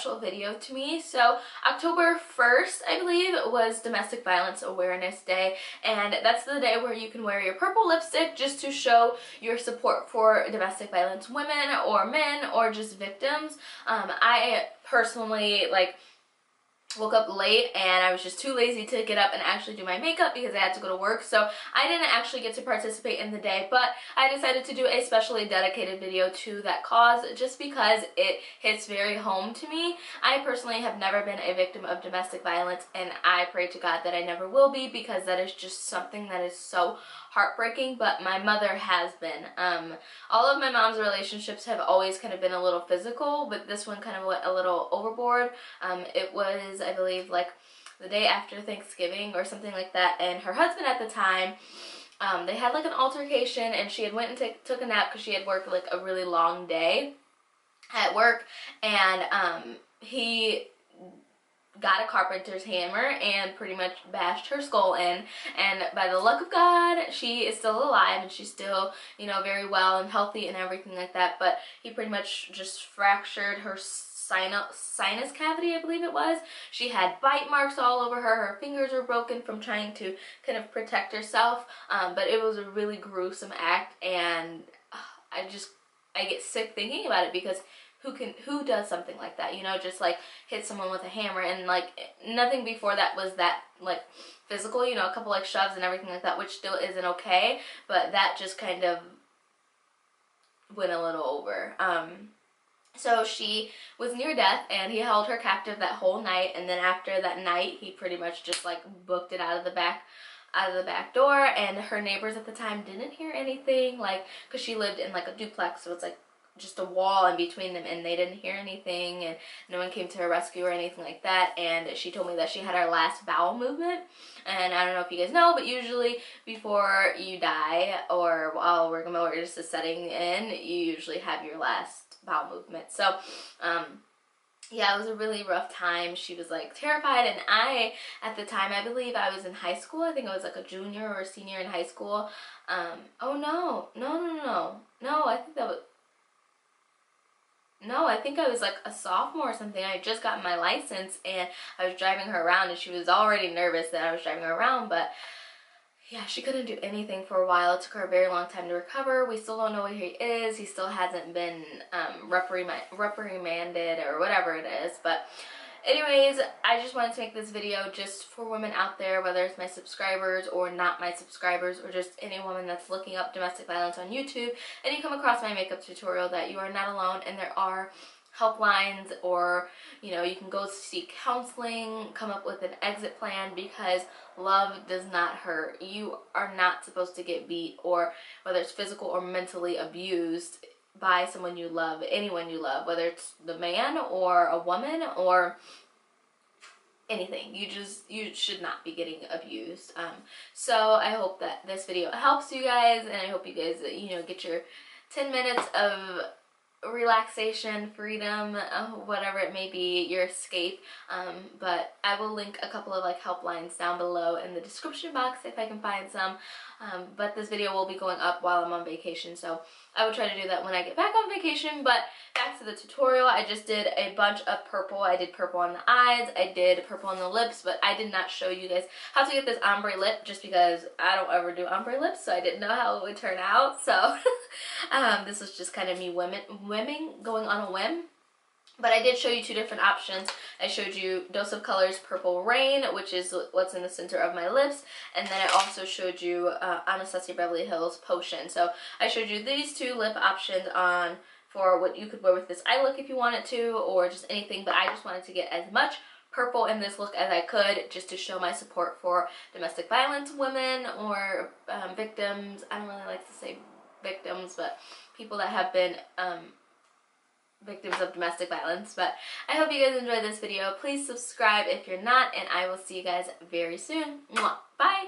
special video to me. So October 1st, I believe, was Domestic Violence Awareness Day, and that's the day where you can wear your purple lipstick just to show your support for domestic violence women or men or just victims. I personally, like, woke up late and I was just too lazy to get up and actually do my makeup because I had to go to work, so I didn't actually get to participate in the day, but I decided to do a specially dedicated video to that cause just because it hits very home to me. I personally have never been a victim of domestic violence, and I pray to God that I never will be, because that is just something that is so heartbreaking, but my mother has been. All of my mom's relationships have always kind of been a little physical, but this one kind of went a little overboard. It was, I believe, like the day after Thanksgiving or something like that, and her husband at the time, they had like an altercation, and she had went and took a nap because she had worked like a really long day at work, and he got a carpenter's hammer and pretty much bashed her skull in, and by the luck of God, she is still alive and she's still, you know, very well and healthy and everything like that, but he pretty much just fractured her sinus cavity, I believe it was. She had bite marks all over her. Her fingers were broken from trying to kind of protect herself, but it was a really gruesome act, and I get sick thinking about it, because who does something like that, you know, just like hit someone with a hammer, and like nothing before that was that like physical, you know, a couple like shoves and everything like that, which still isn't okay, but that just kind of went a little over. So she was near death, and he held her captive that whole night, and then after that night he pretty much just like booked it out of the back door, and her neighbors at the time didn't hear anything, like, because she lived in like a duplex, so it's like just a wall in between them, and they didn't hear anything, and no one came to her rescue or anything like that. And she told me that she had her last bowel movement, and I don't know if you guys know, but usually before you die or while rigor mortis is setting in, you usually have your last bowel movement. So yeah, it was a really rough time. She was like terrified, and I, at the time, I believe I was in high school. I think I was like a junior or a senior in high school. Oh no, I think that was, no, I think I was like a sophomore or something. I had just gotten my license, and I was driving her around, and she was already nervous that I was driving her around, but yeah, she couldn't do anything for a while. It took her a very long time to recover. We still don't know where he is. He still hasn't been reprimanded or whatever it is, but anyways, I just wanted to make this video just for women out there, whether it's my subscribers or not my subscribers, or just any woman that's looking up domestic violence on YouTube and you come across my makeup tutorial, that you are not alone, and there are helplines, or, you know, you can go seek counseling, come up with an exit plan, because love does not hurt. You are not supposed to get beat, or whether it's physical or mentally abused by someone you love, anyone you love, whether it's the man or a woman or anything. You should not be getting abused. So I hope that this video helps you guys, and I hope you guys, you know, get your 10 minutes of relaxation, freedom, whatever it may be, your escape. But I will link a couple of like helplines down below in the description box if I can find some. But this video will be going up while I'm on vacation, so I will try to do that when I get back on vacation. But back to the tutorial, I just did a bunch of purple. I did purple on the eyes, I did purple on the lips, but I did not show you guys how to get this ombre lip, just because I don't ever do ombre lips, so I didn't know how it would turn out. So this was just kind of me going on a whim. But I did show you two different options. I showed you Dose of Colors Purple Rain, which is what's in the center of my lips, and then I also showed you Anastasia Beverly Hills Potion. So I showed you these two lip options on for what you could wear with this eye look if you wanted to, or just anything, but I just wanted to get as much purple in this look as I could, just to show my support for domestic violence women, or victims. I don't really like to say victims, but people that have been victims of domestic violence. But I hope you guys enjoyed this video. Please subscribe if you're not, and I will see you guys very soon. Mwah. Bye!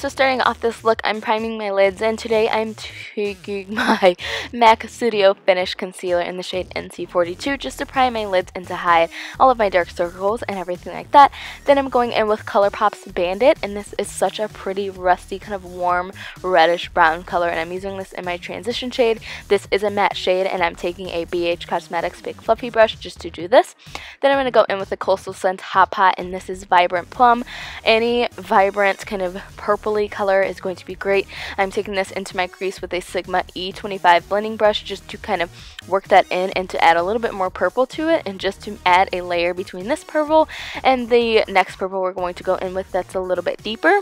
so starting off this look, I'm priming my lids, and today I'm taking my MAC Studio Finish Concealer in the shade NC42 just to prime my lids and to hide all of my dark circles and everything like that. Then I'm going in with ColourPop's Bandit, and this is such a pretty rusty kind of warm reddish brown color, and I'm using this in my transition shade. This is a matte shade, and I'm taking a BH Cosmetics Big Fluffy brush just to do this. Then I'm going to go in with the Coastal Scent Hot Pot, and this is Vibrant Plum. Any vibrant kind of purpley color is going to be great. I'm taking this into my crease with a Sigma E25 blending brush just to kind of work that in and to add a little bit more purple to it, and just to add a layer between this purple and the next purple we're going to go in with that's a little bit deeper.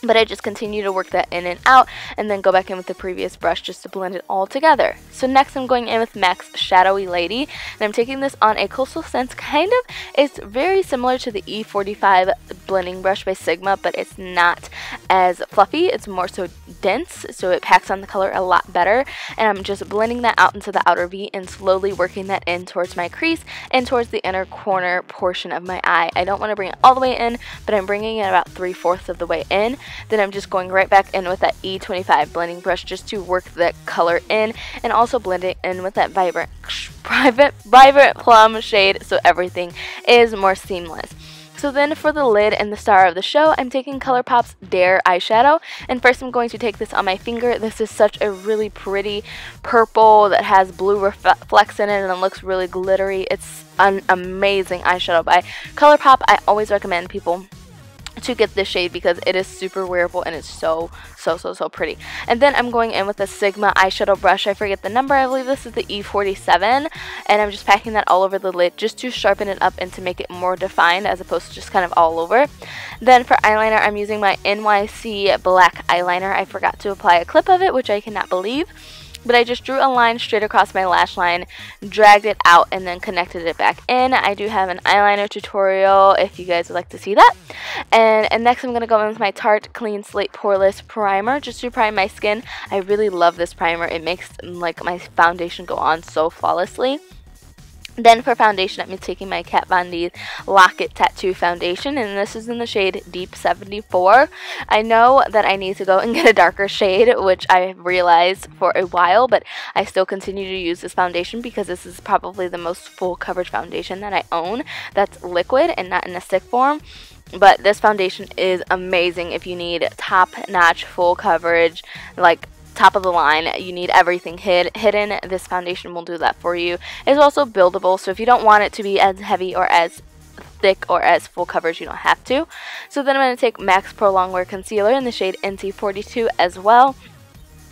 But I just continue to work that in and out, and then go back in with the previous brush just to blend it all together. So next I'm going in with MAC's Shadowy Lady, and I'm taking this on a Coastal Scents kind of. It's very similar to the E45 blending brush by Sigma, but it's not as fluffy. It's more so dense, so it packs on the color a lot better. And I'm just blending that out into the outer V and slowly working that in towards my crease and towards the inner corner portion of my eye. I don't want to bring it all the way in, but I'm bringing it about 3/4 of the way in. Then I'm just going right back in with that E25 blending brush just to work that color in, and also blend it in with that vibrant plum shade so everything is more seamless. So then for the lid and the star of the show, I'm taking ColourPop's Dare eyeshadow, and first I'm going to take this on my finger. This is such a really pretty purple that has blue reflects in it and it looks really glittery. It's an amazing eyeshadow by ColourPop. I always recommend people to get this shade because it is super wearable and it's so pretty. And then I'm going in with a Sigma eyeshadow brush. I forget the number. I believe this is the E47, and I'm just packing that all over the lid just to sharpen it up and to make it more defined as opposed to just kind of all over. Then for eyeliner, I'm using my NYC black eyeliner. I forgot to apply a clip of it, which I cannot believe. But I just drew a line straight across my lash line, dragged it out, and then connected it back in. I do have an eyeliner tutorial if you guys would like to see that. And next I'm going to go in with my Tarte Clean Slate Poreless Primer just to prime my skin. I really love this primer. It makes like my foundation go on so flawlessly. Then for foundation, I'm taking my Kat Von D Lock-It Tattoo Foundation, and this is in the shade Deep 74. I know that I need to go and get a darker shade, which I realized for a while, but I still continue to use this foundation because this is probably the most full coverage foundation that I own that's liquid and not in a stick form. But this foundation is amazing if you need top-notch full coverage, like top of the line, you need everything hidden. This foundation will do that for you. It's also buildable, so if you don't want it to be as heavy or as thick or as full coverage, you don't have to. So then I'm going to take MAC's Pro Longwear Concealer in the shade NC42 as well,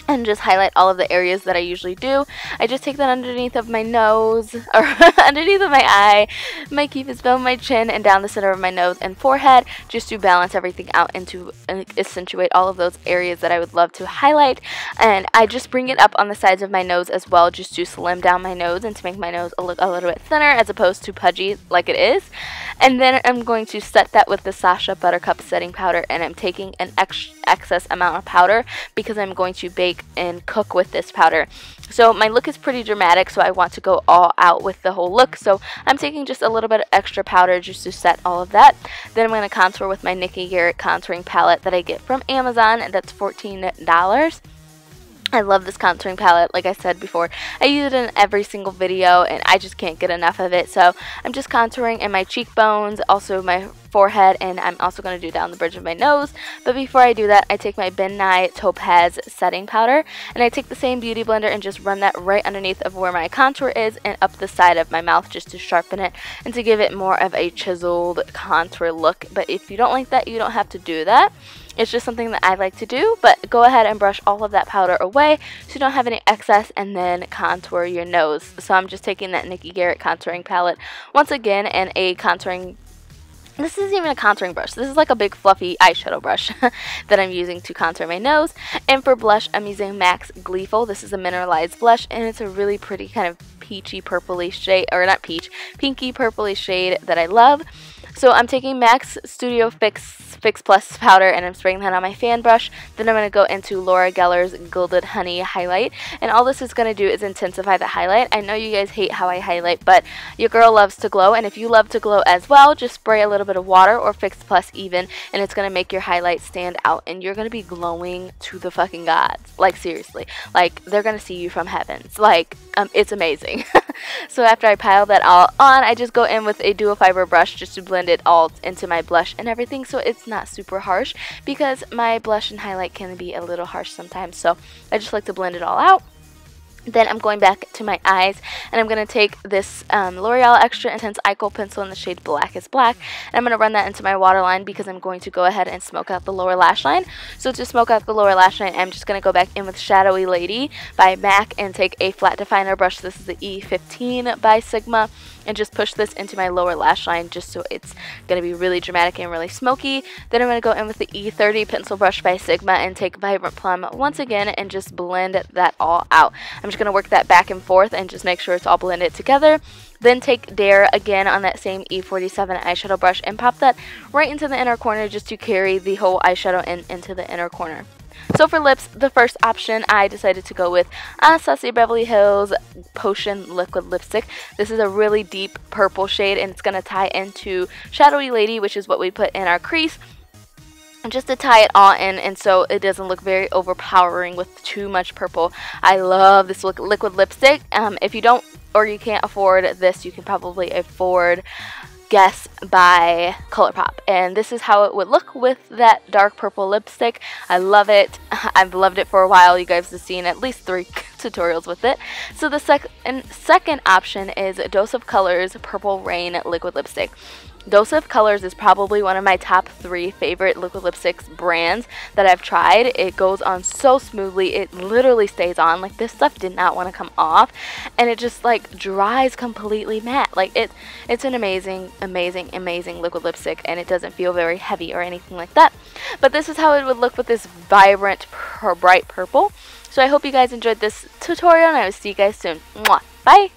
and just highlight all of the areas that I usually do. I just take that underneath of my nose, or underneath of my eye, my cupid's bow, my chin, and down the center of my nose and forehead, just to balance everything out and to accentuate all of those areas that I would love to highlight. And I just bring it up on the sides of my nose as well, just to slim down my nose and to make my nose look a little bit thinner as opposed to pudgy like it is. And then I'm going to set that with the Sacha Buttercup setting powder, and I'm taking an excess amount of powder because I'm going to bake and cook with this powder. So my look is pretty dramatic, so I want to go all out with the whole look, so I'm taking just a little bit of extra powder just to set all of that. Then I'm going to contour with my Nikki Garrett contouring palette that I get from Amazon, and that's $14. I love this contouring palette. Like I said before, I use it in every single video and I just can't get enough of it. So I'm just contouring in my cheekbones, also my forehead, and I'm also going to do down the bridge of my nose. But before I do that, I take my Ben Nye Topaz setting powder, and I take the same beauty blender and just run that right underneath of where my contour is and up the side of my mouth just to sharpen it and to give it more of a chiseled contour look. But if you don't like that, you don't have to do that. It's just something that I like to do, but go ahead and brush all of that powder away so you don't have any excess, and then contour your nose. So I'm just taking that Nikki Garrett contouring palette once again, and a contouring, this isn't even a contouring brush, this is like a big fluffy eyeshadow brush that I'm using to contour my nose. And for blush, I'm using MAC's Gleeful. This is a mineralized blush, and it's a really pretty kind of peachy purpley shade, or not peach, pinky purpley shade that I love. So I'm taking MAC's Studio Fix Plus powder and I'm spraying that on my fan brush. Then I'm going to go into Laura Geller's Gilded Honey highlight. And all this is going to do is intensify the highlight. I know you guys hate how I highlight, but your girl loves to glow. And if you love to glow as well, just spray a little bit of water or Fix Plus even. And it's going to make your highlight stand out. And you're going to be glowing to the fucking gods. Like, seriously. Like, they're going to see you from heavens. Like, it's amazing. So after I pile that all on, I just go in with a dual fiber brush just to blend it all into my blush and everything, so it's not super harsh, because my blush and highlight can be a little harsh sometimes, so I just like to blend it all out. Then I'm going back to my eyes, and I'm going to take this L'Oreal Extra Intense Eye Kohl pencil in the shade Black is Black, and I'm going to run that into my waterline because I'm going to go ahead and smoke out the lower lash line. So to smoke out the lower lash line, I'm just going to go back in with Shadowy Lady by MAC and take a flat definer brush. This is the E15 by Sigma, and just push this into my lower lash line just so it's going to be really dramatic and really smoky. Then I'm going to go in with the E30 pencil brush by Sigma and take Vibrant Plum once again and just blend that all out. I'm just going to work that back and forth and just make sure it's all blended together. Then take Dare again on that same E47 eyeshadow brush and pop that right into the inner corner just to carry the whole eyeshadow into the inner corner. So for lips, the first option I decided to go with Anastasia Beverly Hills Potion Liquid Lipstick. This is a really deep purple shade, and it's going to tie into Shadowy Lady, which is what we put in our crease, just to tie it all in, and so it doesn't look very overpowering with too much purple. I love this liquid lipstick. If you don't or you can't afford this, you can probably afford Guess by ColourPop, and this is how it would look with that dark purple lipstick. I love it. I've loved it for a while. You guys have seen at least 3 tutorials with it. So the second option is Dose of Colors Purple Rain Liquid Lipstick. Dose of Colors is probably one of my top 3 favorite liquid lipsticks brands that I've tried. It goes on so smoothly. It literally stays on. Like, this stuff did not want to come off, and it just like dries completely matte. Like, it's an amazing liquid lipstick, and it doesn't feel very heavy or anything like that. But this is how it would look with this vibrant bright purple. So I hope you guys enjoyed this tutorial, and I will see you guys soon. Mwah. Bye!